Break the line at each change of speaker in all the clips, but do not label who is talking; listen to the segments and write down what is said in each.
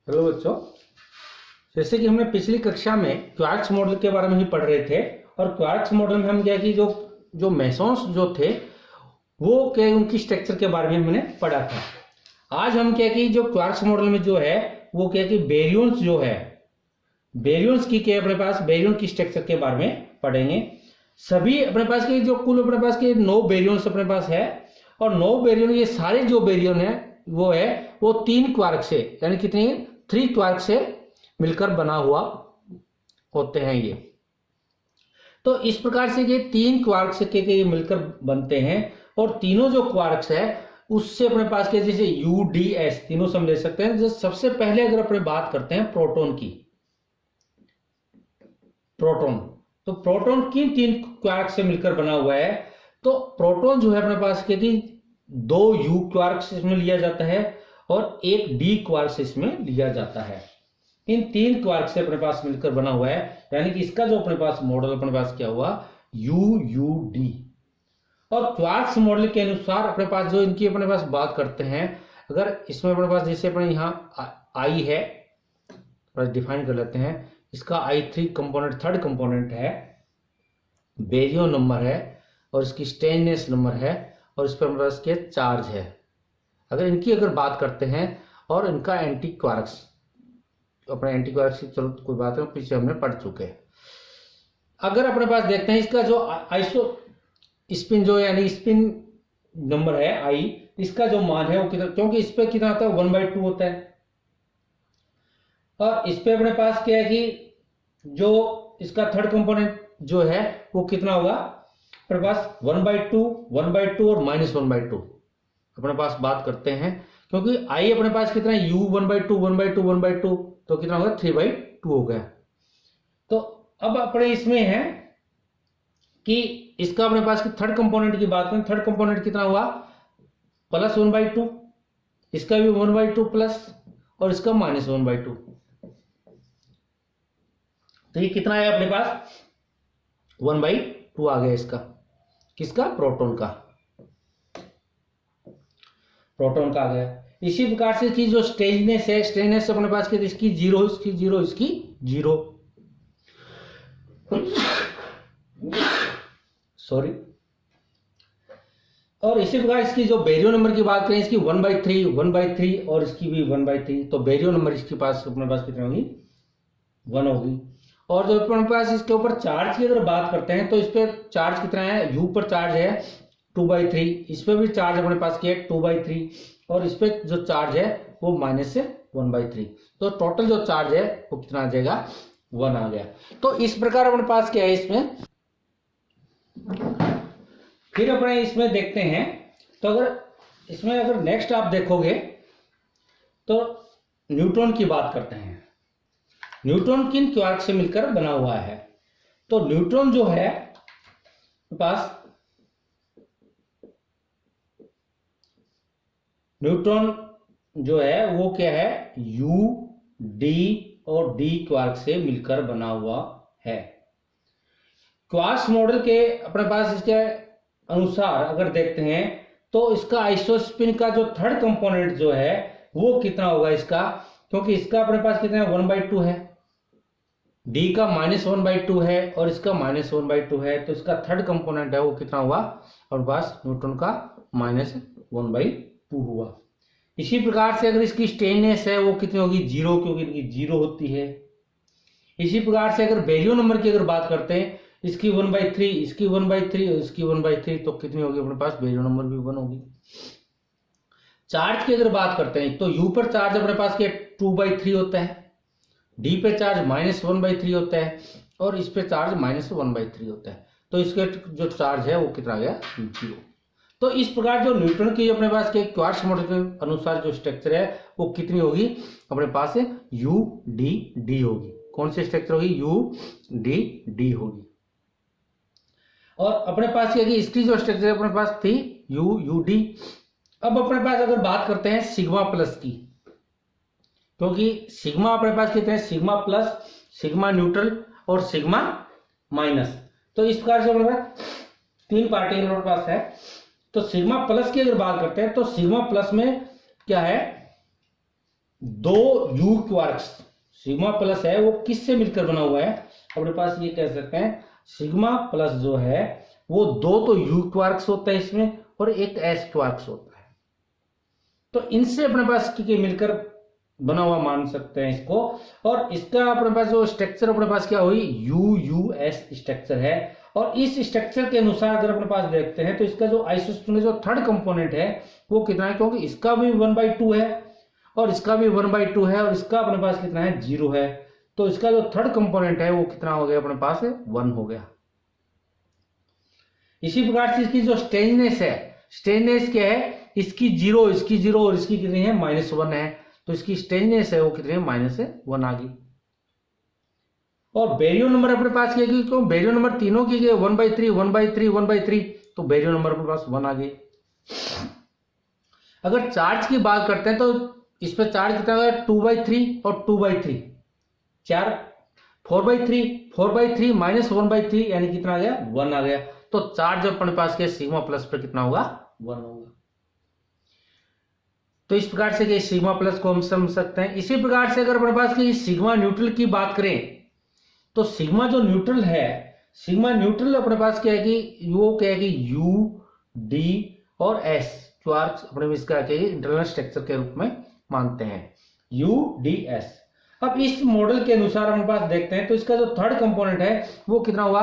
Hello बच्चों, जैसे कि हमने पिछली कक्षा में क्वार्क्स मॉडल के बारे में ही पढ़ रहे थे। और क्वार्क्स मॉडल में हम क्या कि जो मेसॉन्स जो थे वो क्या उनकी स्ट्रक्चर के बारे में हमने पढ़ा था। आज हम क्या कि जो क्वार्क्स मॉडल में जो है वो क्या कि बेरियंस जो है, बेरियंस की क्या अपने पास बेरियन की स्ट्रक्चर के बारे में पढ़ेंगे। सभी अपने पास के जो कुल अपने पास के 9 बेरियंस अपने पास है और 9 बेरियन, ये सारे जो बेरियन है वो 3 क्वार्क से, यानी कितनी 3 क्वार्क से मिलकर बना हुआ होते हैं ये। तो इस प्रकार से ये 3 क्वार्क से के मिलकर बनते हैं और तीनों जो क्वार्क्स है उससे अपने पास के जैसे यू डी एस तीनों से हम ले सकते हैं। जैसे सबसे पहले अगर अपने बात करते हैं प्रोटॉन की, प्रोटॉन, तो प्रोटॉन किन 3 क्वार्क से मिलकर बना हुआ है? तो प्रोटॉन जो है अपने पास के 2 यू क्वार्क इसमें लिया जाता है और एक डी क्वार्क इसमें लिया जाता है। इन 3 क्वार्क से अपने पास मिलकर बना हुआ है, यानी कि इसका जो अपने पास मॉडल अपने पास क्या हुआ, यू यू डी। और क्वार्क्स मॉडल के अनुसार अपने पास जो इनकी अपने पास बात करते हैं, अगर इसमें अपने पास जैसे अपने यहाँ आई है, डिफाइन कर लेते हैं, इसका I3 कंपोनेंट, थर्ड कंपोनेंट है, बेरियन नंबर है और इसकी स्टेनलेस नंबर है और इस पर अपने पास के चार्ज है। अगर इनकी अगर बात करते हैं और इनका एंटी क्वार्क्स, अपने एंटी क्वार्क्स की चलो कोई बात नहीं, पीछे हमने पढ़ चुके हैं। अगर अपने पास देखते हैं इसका जो आइसो स्पिन जो यानी स्पिन नंबर है आई, इसका जो मान है वो कितना, क्योंकि इस पे कितना होता है 1/2 होता है और इस पे अपने पास क्या है कि जो इसका थर्ड कंपोनेंट जो है वो कितना होगा अपने पास 1/2 और -1/2 अपने पास बात करते हैं, क्योंकि आई अपने पास कितना है u 1/2 तो कितना होगा 3/2 हो गया। तो अब अपने इसमें है कि इसका अपने पास की थर्ड कंपोनेंट की बात करें, थर्ड कंपोनेंट कितना हुआ +1/2, इसका भी 1/2 प्लस और इसका -1/2, तो ये कितना है अपने पास 1/2 आ गया इसका, किसका प्रोटॉन का, प्रोटॉन का आ गया। इसी प्रकार से की जो स्टेनलेस है, स्टेनलेस अपने पास की इसकी 0, इसकी 0, इसकी 0, सॉरी। और इसी प्रकार इसकी जो बेरियन नंबर की बात करें, इसकी 1/3 और इसकी भी 1/3, तो बेरियन नंबर इसके पास अपने पास कितनी होगी 1 होगी। और जो अपने पास इसके ऊपर चार्ज की अगर बात करते हैं तो इस पर चार्ज कितना है, यू पर चार्ज है 2/3, इस पर भी चार्ज अपने पास क्या है 2/3 और इस पर जो चार्ज है वो -1/3, तो टोटल जो चार्ज है वो कितना आ जाएगा 1 आ गया। तो इस प्रकार अपने पास क्या है इसमें। फिर अपने इसमें देखते हैं, तो अगर इसमें अगर नेक्स्ट आप देखोगे तो न्यूट्रॉन की बात करते हैं। न्यूट्रॉन किन क्वार्क से मिलकर बना हुआ है? तो न्यूट्रॉन जो है पास, न्यूट्रॉन जो है वो क्या है यू डी और डी क्वार्क से मिलकर बना हुआ है। क्वार्क्स मॉडल के अपने पास इसके अनुसार अगर देखते हैं तो इसका आइसोस्पिन का जो थर्ड कंपोनेंट जो है वो कितना होगा इसका, क्योंकि इसका अपने पास कितना 1/2 है, डी का -1/2 है और इसका -1/2 है, तो इसका थर्ड कंपोनेंट है वो कितना हुआ और पास न्यूट्रॉन का -1/2 हुआ। इसी प्रकार से अगर इसकी स्टेनलेस है वो कितनी होगी 0, क्योंकि इनकी 0 होती है। इसी प्रकार से अगर बेरियन नंबर की अगर बात करते हैं, इसकी 1/3, इसकी 1/3 और इसकी 1/3, तो कितनी होगी अपने पास बेरियन नंबर भी 1 होगी। चार्ज की अगर बात करते हैं तो यू पर चार्ज अपने पास के 2/3 होता है, डी पे चार्ज -1/3 होता है और इस पे चार्ज -1/3 होता है, तो इसके जो चार्ज है वो कितना आ गया 0। तो इस प्रकार जो न्यूट्रॉन की अपने पास के क्वार्क्स मॉडल के अनुसार जो स्ट्रक्चर है वो कितनी होगी अपने पास यू डी डी होगी। कौन सी स्ट्रक्चर होगी यू डी डी होगी। और अपने पास इसकी जो स्ट्रक्चर अपने पास थी यू यू डी। अब अपने पास अगर बात करते हैं सिग्मा प्लस की, क्योंकि सिग्मा अपने पास कितने हैं सिग्मा प्लस, सिग्मा न्यूट्रल और सिग्मा माइनस, तो इस प्रकार से अपने पास 3 पार्टिकल अपने पास है। तो सिग्मा प्लस की अगर बात करते हैं तो सिग्मा प्लस में क्या है दो यू क्वार्क्स सिग्मा प्लस है वो किससे मिलकर बना हुआ है, अपने पास ये कह सकते हैं सिग्मा प्लस जो है वो दो तो यू क्वार्क्स होता है इसमें और एक एस क्वार्क्स होता है, तो इनसे अपने पास के मिलकर बना हुआ मान सकते हैं इसको। और इसका अपने पास जो स्ट्रक्चर अपने पास क्या हुई, यू यू एस स्ट्रक्चर है। और इस स्ट्रक्चर के अनुसार अगर अपने पास देखते हैं तो इसका जो आइसोटोन जो थर्ड कंपोनेंट है वो कितना है, क्योंकि इसका भी 1/2 है और इसका भी 1/2 है और इसका अपने पास कितना है 0 है, तो इसका जो थर्ड कंपोनेंट है वो कितना हो गया अपने पास 1 हो गया। इसी प्रकार से इसकी जो स्ट्रेननेस है, स्ट्रेननेस क्या है, इसकी 0 इसकी 0 और इसकी कितनी है -1 है, तो इसकी स्ट्रेननेस है वो कितनी है -1 आ गई। और बेरियो नंबर अपने पास क्या है, क्यों बेरियो नंबर तीनों की 1/3 1/3 1/3, तो बेरियो नंबर अपने पास 1 आ गई। अगर चार्ज की बात करते हैं तो इस पे चार्ज कितना है 2/3 और 2/3, 4/3 4/3 -1/3 यानी कितना आ गया 1 आ गया, तो चार्ज अपने पास के सिग्मा प्लस पे कितना होगा 1 होगा। तो इस प्रकार से कि सिग्मा प्लस को हम समझ सकते हैं। इसी प्रकार से अगर अपने पास की सिग्मा न्यूट्रल की बात करें तो सिग्मा जो न्यूट्रल है, सिग्मा न्यूट्रल अपने पास क्या है कि वो क्या है कि यू डी और एस क्वार्क्स अपने इसका क्या है इंटरनल स्ट्रक्चर के रूप में मानते हैं, यू डी एस। अब इस मॉडल के अनुसार अपने पास देखते हैं तो इसका जो थर्ड कंपोनेंट है वो कितना हुआ,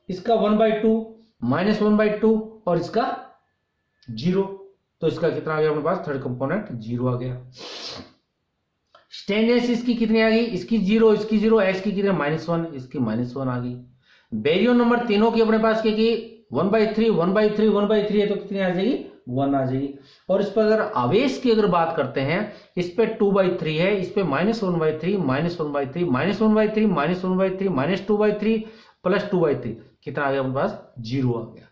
इसका 1/2 -1/2 और इसका 0, तो इसका कितना आ गया अपने पास थर्ड कंपोनेंट 0 आ गया। स्ट्रेननेस इसकी कितनी आ गई, इसकी 0 इसकी 0 एस की कितनी -1 इसकी -1 आ गई। बेरियो नंबर तीनों की अपने पास क्या की 1/3 1/3 1/3 है, तो कितनी आ जाएगी 1 आ जाएगी। और इस पर अगर आवेश की अगर बात करते हैं, इस पे 2/3 है, इस पे -1/3 -1/3 -1/3 -1/3 -2/3 +2/3 कितना आ गया अपने पास 0 आ गया।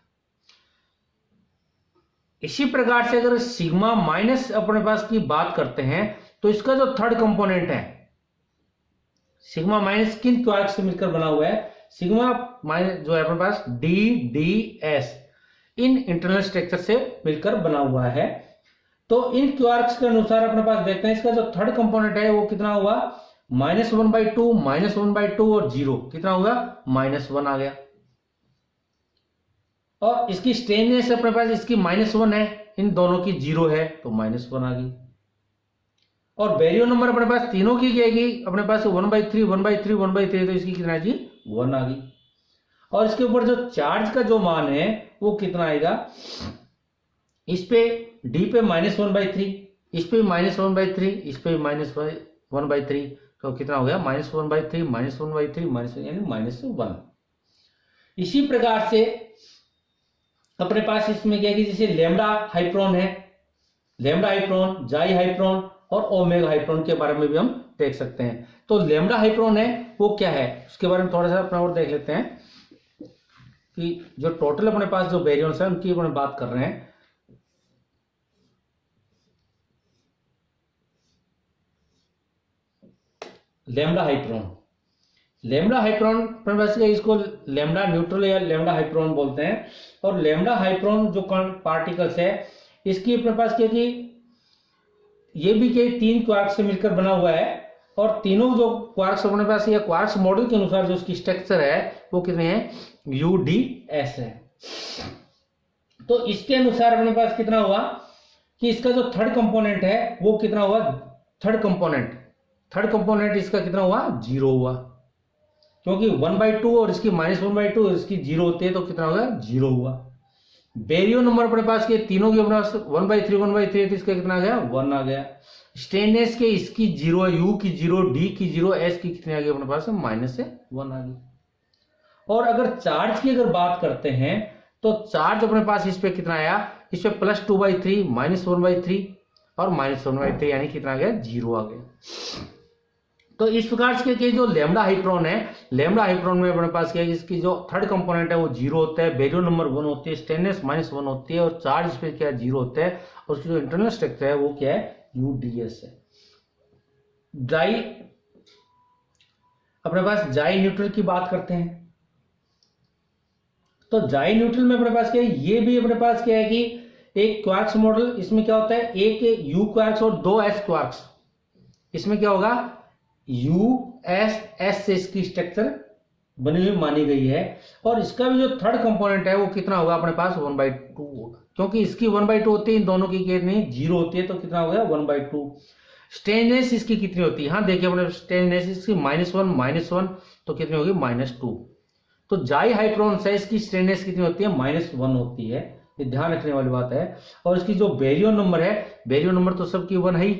इसी प्रकार से अगर सिग्मा माइनस अपने पास की बात करते हैं तो इसका जो थर्ड कंपोनेंट है, सिग्मा माइनस किन क्वार्क से मिलकर बना हुआ है, सिग्मा माइनस जो है अपने पास D D S in internal structure से मिलकर बना हुआ है। तो इन क्वार्क्स के अनुसार अपने पास देखते हैं इसका जो थर्ड कंपोनेंट है वो कितना हुआ -1/2 -1/2 और 0 कितना होगा -1 आ गया। और इसकी स्ट्रेननेस अपने पास इसकी -1 है, इन दोनों की 0 है तो -1 आ गई। और बेरियो नंबर अपने पास तीनों की क्या है अपने पास 1/3 1/3 1/3, तो इसकी कितना जी 1 आ गई। और इसके ऊपर जो चार्ज का जो मान है वो कितना आएगा, इस पे डी पे -1/3, इस पे -1/3, इस पे -1/3, तो कितना हो गया -1/3 -1/3 यानी -1। इसी प्रकार से अपने पास इसमें क्या है कि जैसे लैम्डा हाइप्रोन है, लैम्डा हाइप्रोन, जाई हाइप्रोन और ओमेगा हाइप्रोन के बारे में भी हम देख सकते हैं। तो लैम्डा हाइप्रोन है वो क्या है उसके बारे में थोड़ा सा अपना और देख लेते हैं कि जो टोटल अपने पास जो बेरियंस है उनकी अपने बात कर रहे हैं। लैम्डा हाइप्रोन, लैम्डा हाइप्रोन अपने पास इसको लैम्डा न्यूट्रल या लैम्डा हाइप्रोन बोलते हैं। और लैम्डा हाइप्रोन जो पार्टिकल्स है इसकी अपने पास क्या कि ये भी क्या 3 क्वार्क्स से मिलकर बना हुआ है, और तीनों जो क्वार्क्स अपने पास या क्वार्क्स मॉडल के अनुसार जो उसकी स्ट्रक्चर है वो कितने हैं UDS है। तो इसके अनुसार अपने पास कितना हुआ कि इसका जो थर्ड कंपोनेंट है वो कितना हुआ, थर्ड कंपोनेंट इसका कितना हुआ 0 हुआ, क्योंकि 1/2 और इसकी -1/2 और इसकी 0 होती है तो कितना होगा 0 हुआ। बेरियो नंबर अपने पास के तीनों की अपने पास 1/3 1/3 तो इसका कितना आ गया 1 आ गया। स्ट्रेननेस के इसकी 0 यू की 0 डी की 0 एस की कितनी आ गई अपने पास -1 आ गई। और अगर चार्ज की अगर बात करते हैं तो चार्ज अपने पास इस पे कितना आया, इस पे +2/3 -1/3 और -1/3 यानी कितना आ गया 0 आ गया। तो इस प्रकार से जो लैम्डा हाइप्रोन है, लैम्डा हाइप्रोन में अपने पास क्या है इसकी जो थर्ड कंपोनेंट है वो 0 होता है, बेरियो नंबर 1 होती है, स्ट्रेननेस -1 होती है और चार्ज इस पे क्या 0 होता है, और उसकी जो इंटरनल स्ट्रक्चर है वो क्या है UDS है। जाई अपने पास जाई न्यूट्रल की बात करते हैं तो जाई न्यूट्रल में अपने पास क्या है, ये भी अपने पास क्या है कि एक क्वार्क्स मॉडल, इसमें क्या होता है एक U क्वार्क्स और 2 S क्वार्क्स, इसमें क्या होगा, US से इसकी स्ट्रक्चर बनी हुई मानी गई है। और इसका भी जो थर्ड कंपोनेंट है वो कितना होगा अपने पास 1/2 होगा, क्योंकि इसकी 1/2 होती है, इन दोनों की कितनी 0 होती है, तो कितना हो गया 1/2। स्ट्रेंथनेस इसकी कितनी होती है, हाँ देखिए अपने स्ट्रेंथनेस इसकी -1 तो कितनी होगी -2। तो जाई हाइड्रोन्स है, इसकी स्ट्रेंथनेस कितनी होती है -1 होती है, ये ध्यान रखने वाली बात है। और इसकी जो बेरियन नंबर है, बेरियन नंबर तो सबकी 1 है ही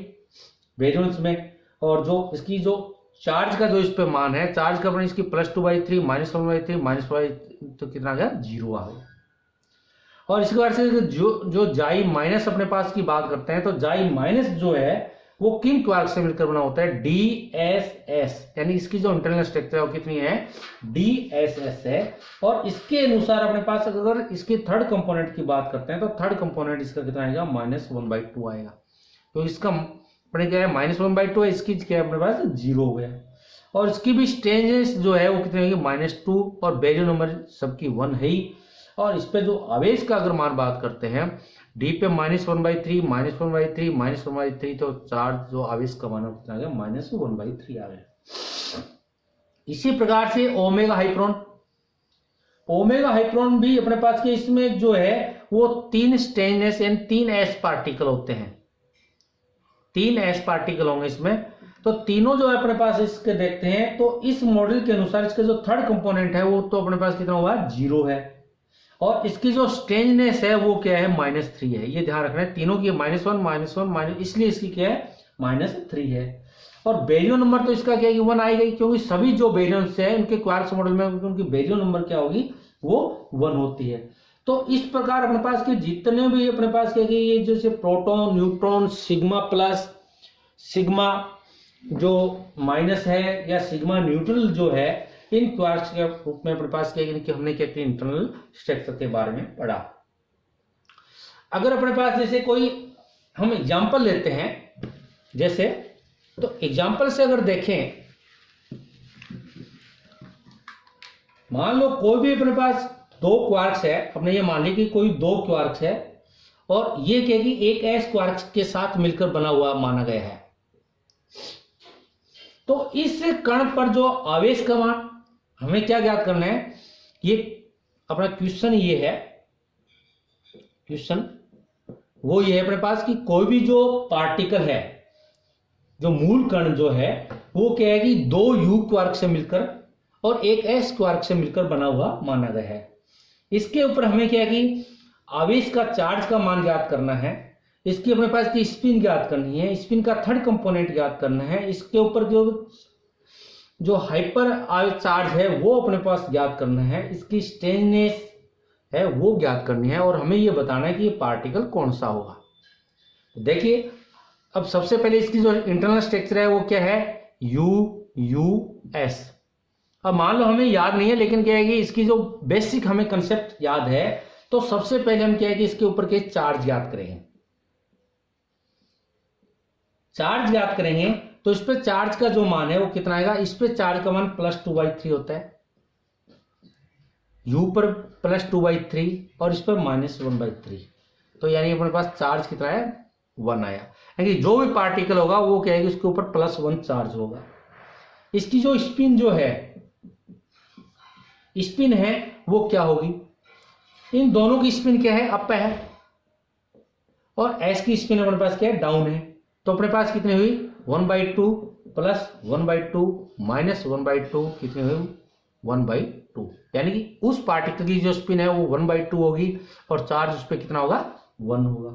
बेरियंस में। और जो इसकी जो चार्ज का जो इस पे मान है, चार्ज का मान इसकी +2/3 -1/3 -1 तो कितना आ गया 0 आ गया। और इसके बाद से जो जाई माइनस अपने पास की बात करते हैं, तो जाई माइनस जो है वो किन क्वार्क से मिलकर बना होता है, DSS, यानी इसकी जो इंटरनल स्ट्रक्चर है वो कितनी है DSS है। और इसके अनुसार अपने पास अगर इसके थर्ड कंपोनेंट की बात करते हैं, तो थर्ड कंपोनेंट इसका कितना आएगा -1/2 आएगा। तो इसका अपने क्या है -1/2 है, इसकी क्या है अपने पास 0 हो गया। और इसकी भी स्ट्रेंथनेस जो है वो कितनी होगी -2, और बेरियन नंबर सबकी 1 है ही। और इस पे जो आवेश का अगर मान बात करते हैं, डी पे -1/3 -1/3 -1/3, तो चार्ज जो आवेश का मान कितना आ गया -1/3 आ गया। इसी प्रकार से ओमेगा हाइड्रोन भी अपने पास के इसमें जो है वो 3 स्ट्रेंथनेस यानी 3 S पार्टिकल होते हैं, 3 S पार्टिकल होंगे इसमें। तो तीनों जो है अपने पास इसके देखते हैं, तो इस मॉडल के अनुसार इसका जो थर्ड कंपोनेंट है वो तो अपने पास कितना हुआ 0 है। और इसकी जो स्ट्रेंथनेस है वो क्या है -3 है, ये ध्यान रखना है, तीनों की -1 इसलिए इसकी क्या है -3 है। और बेरियन नंबर तो इसका क्या है 1 आएगा, क्योंकि सभी जो बेरियंस है उनके क्वार्क्स मॉडल में उनकी बेरियन नंबर क्या होगी वो 1 होती है। तो इस प्रकार अपने पास के जितने भी अपने पास क्या ये जैसे proton, neutron, sigma plus, sigma जो माइनस है, या सिग्मा न्यूट्रल जो है, इन क्वार्क्स के रूप में अपने पास क्या कि हमने क्या किया इंटरनल स्ट्रक्चर के बारे में पढ़ा। अगर अपने पास जैसे कोई हम एग्जांपल लेते हैं, जैसे तो एग्जांपल से अगर देखें, मान लो कोई भी अपने पास 2 क्वार्क्स है, अपने ये मान ली कि कोई 2 क्वार्क्स है, और ये क्या कि एक S क्वार्क्स के साथ मिलकर बना हुआ माना गया है। तो इस कण पर जो आवेश का मान हमें क्या ज्ञात करना है, ये अपना क्वेश्चन ये है, क्वेश्चन वो ये है अपने पास कि कोई भी जो पार्टिकल है, जो मूल कण जो है वो क्या है कि 2 U क्वार्क से मिलकर और एक S क्वार्क से मिलकर बना हुआ माना गया है। इसके ऊपर हमें क्या है कि आवेश का चार्ज का मान ज्ञात करना है, इसकी अपने पास की स्पिन ज्ञात करनी है, स्पिन का थर्ड कंपोनेंट ज्ञात करना है, इसके ऊपर जो हाइपर चार्ज है वो अपने पास ज्ञात करना है, इसकी स्ट्रेंथनेस है वो ज्ञात करनी है, और हमें ये बताना है कि ये पार्टिकल कौन सा होगा। देखिए अब सबसे पहले इसकी जो इंटरनल स्ट्रक्चर है वो क्या है US। अब मान लो हमें याद नहीं है, लेकिन क्या है कि इसकी जो बेसिक हमें कंसेप्ट याद है, तो सबसे पहले हम क्या है कि इसके ऊपर के चार्ज ज्ञात करेंगे। चार्ज ज्ञात करेंगे तो इस पे चार्ज का जो मान है वो कितना आएगा, इस पे चार्ज का मान +2/3 होता है, U पर +2/3 और इस पर -1/3, तो यानी अपने पास चार्ज कितना है 1 आया। यानी जो भी पार्टिकल होगा वो क्या है कि उसके ऊपर +1 चार्ज होगा। इसकी जो स्पिन है वो क्या होगी, इन दोनों की स्पिन क्या है अप है, और S की स्पिन अपने पास क्या है डाउन है। तो अपने पास कितनी हुई 1/2 + 1/2 -1/2 कितनी हुई 1/2, यानी कि उस पार्टिकल की जो स्पिन है वो 1/2 होगी और चार्ज उस पर कितना होगा 1 होगा।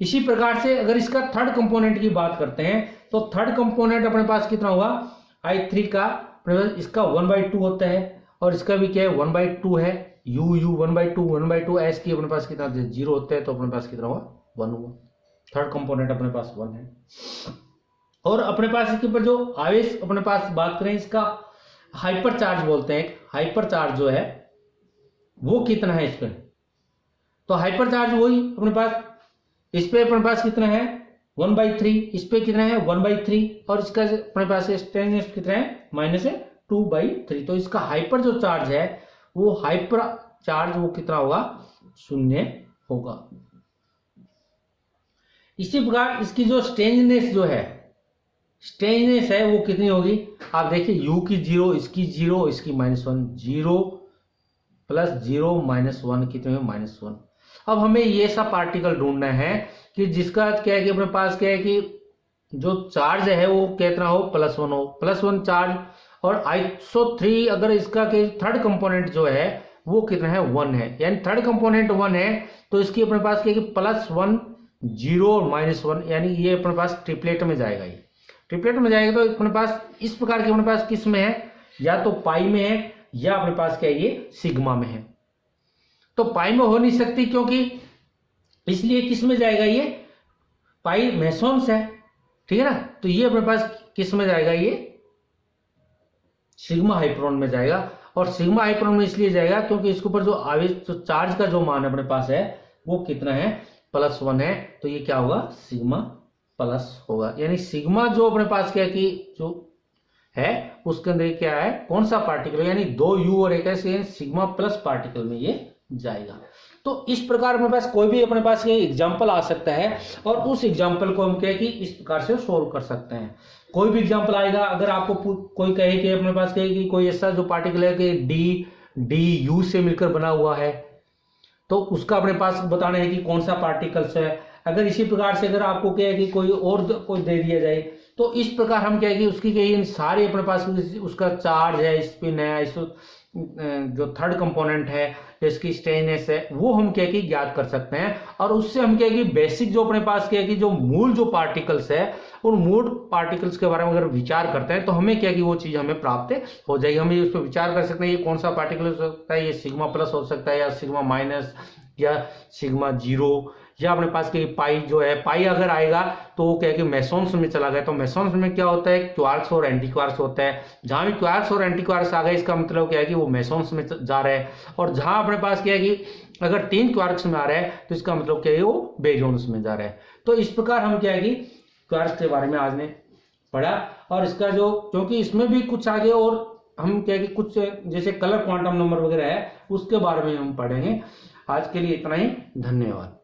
इसी प्रकार से अगर इसका थर्ड कंपोनेंट की बात करते हैं, तो थर्ड कंपोनेंट अपने पास कितना होगा I3 का, इसका 1/2 होता है, और इसका भी क्या है 1/2 है, U 1/2 S की अपने पास कितना 0 होता है, तो अपने पास कितना होगा 1 हुआ। थर्ड कंपोनेंट अपने पास 1 है। और अपने पास इसके ऊपर जो आवेश अपने पास बात करें, इसका हाइपर चार्ज बोलते हैं, हाइपर चार्ज जो है वो कितना है इस पर, तो हाइपर चार्ज वही अपने पास, इस पे अपने पास कितना है 1/3, इस पे कितना है 1/3, और इसका अपने पास स्ट्रेंथनेस कितना है -2/3। तो इसका हाइपर जो चार्ज है वो हाइपर चार्ज वो कितना होगा 0 होगा। इसी प्रकार इसकी जो स्ट्रेंथनेस जो है स्ट्रेंजनेस है वो कितनी होगी, आप देखिए u की 0, इसकी 0, इसकी -1, 0 प्लस 0 -1 कितने में -1। अब हमें ये सब पार्टिकल ढूंढना है कि जिसका क्या है कि अपने पास क्या है कि जो चार्ज है वो कितना हो, +1 हो, +1 चार्ज। और आइसो3 अगर इसका के थर्ड कंपोनेंट जो है वो कितना है, 1 है, यानी थर्ड कंपोनेंट 1 है तो इसकी अपने पास क्या है कि +1 0 और -1, यानी ये अपने पास ट्रिपलेट में जाएगा। ये ट्रिपलेट में जाएगा तो अपने पास इस प्रकार के अपने पास किस में है, या तो पाई में है या अपने पास क्या है ये सिग्मा में है। तो पाई में हो नहीं सकती क्योंकि इसलिए किस में जाएगा, ये पाई मेसोन्स है, ठीक है ना। तो ये अपने पास किस में जाएगा, ये सिग्मा हाइपरॉन में जाएगा। और सिग्मा हाइपरॉन में इसलिए जाएगा क्योंकि इसके ऊपर जो आवेश, जो चार्ज का जो मान अपने पास है वो कितना है, +1 है। तो ये क्या होगा, सिग्मा प्लस होगा। यानी सिग्मा जो अपने पास क्या है कि जो है उसके अंदर क्या है, कौन सा पार्टिकल, यानी 2 u और एक ऐसे सिग्मा प्लस पार्टिकल में ये जाएगा। तो इस प्रकार अपने पास कोई भी अपने पास ये एग्जाम्पल आ सकता है और उस एग्जाम्पल को हम क्या है कि इस प्रकार से सोल्व कर सकते हैं। कोई भी एग्जाम्पल आएगा, अगर आपको कोई कहे कि अपने पास कहे कि कोई ऐसा जो पार्टिकल है कि डी यू से मिलकर बना हुआ है, तो उसका अपने पास बताना है कि कौन सा पार्टिकल्स है। अगर इसी प्रकार से अगर आपको क्या है कि कोई और कोई दे दिया जाए तो इस प्रकार हम क्या है कि उसकी कहीं सारे अपने पास उसका चार्ज है, स्पिन है, जो थर्ड कंपोनेंट है, इसकी स्ट्रेननेस है, वो हम क्या है कि ज्ञात कर सकते हैं। और उससे हम क्या है कि बेसिक जो अपने पास क्या है कि जो मूल जो पार्टिकल्स है उन मूल पार्टिकल्स के बारे में अगर विचार करते हैं तो हमें क्या है कि वो चीज हमें प्राप्त हो जाएगी। हम उस पर विचार कर सकते हैं ये कौन सा पार्टिकल हो सकता है, ये सिग्मा प्लस हो सकता है या सिग्मा माइनस या सिग्मा 0, या अपने पास के पाई जो है, पाई अगर आएगा तो वो क्या है कि मेसोन्स में चला गया। तो मेसोन्स में क्या होता है, क्वार्क्स और एंटी क्वार्क्स होता है। जहां भी क्वार्क्स और एंटी क्वार्क्स आ गए इसका मतलब क्या है कि वो मेसोन्स में जा रहा है। और जहां अपने पास क्या है कि अगर 3 क्वार्क्स में आ रहा है तो इसका मतलब क्या है वो बेरियम्स में जा रहा है। तो इस प्रकार हम क्या है कि क्वार्क्स के बारे में आज ने पढ़ा। और इसका जो, क्योंकि इसमें भी कुछ आगे और हम क्या है कि कुछ जैसे कलर क्वांटम नंबर वगैरह है उसके बारे में हम पढ़ेंगे। आज के लिए इतना ही, धन्यवाद।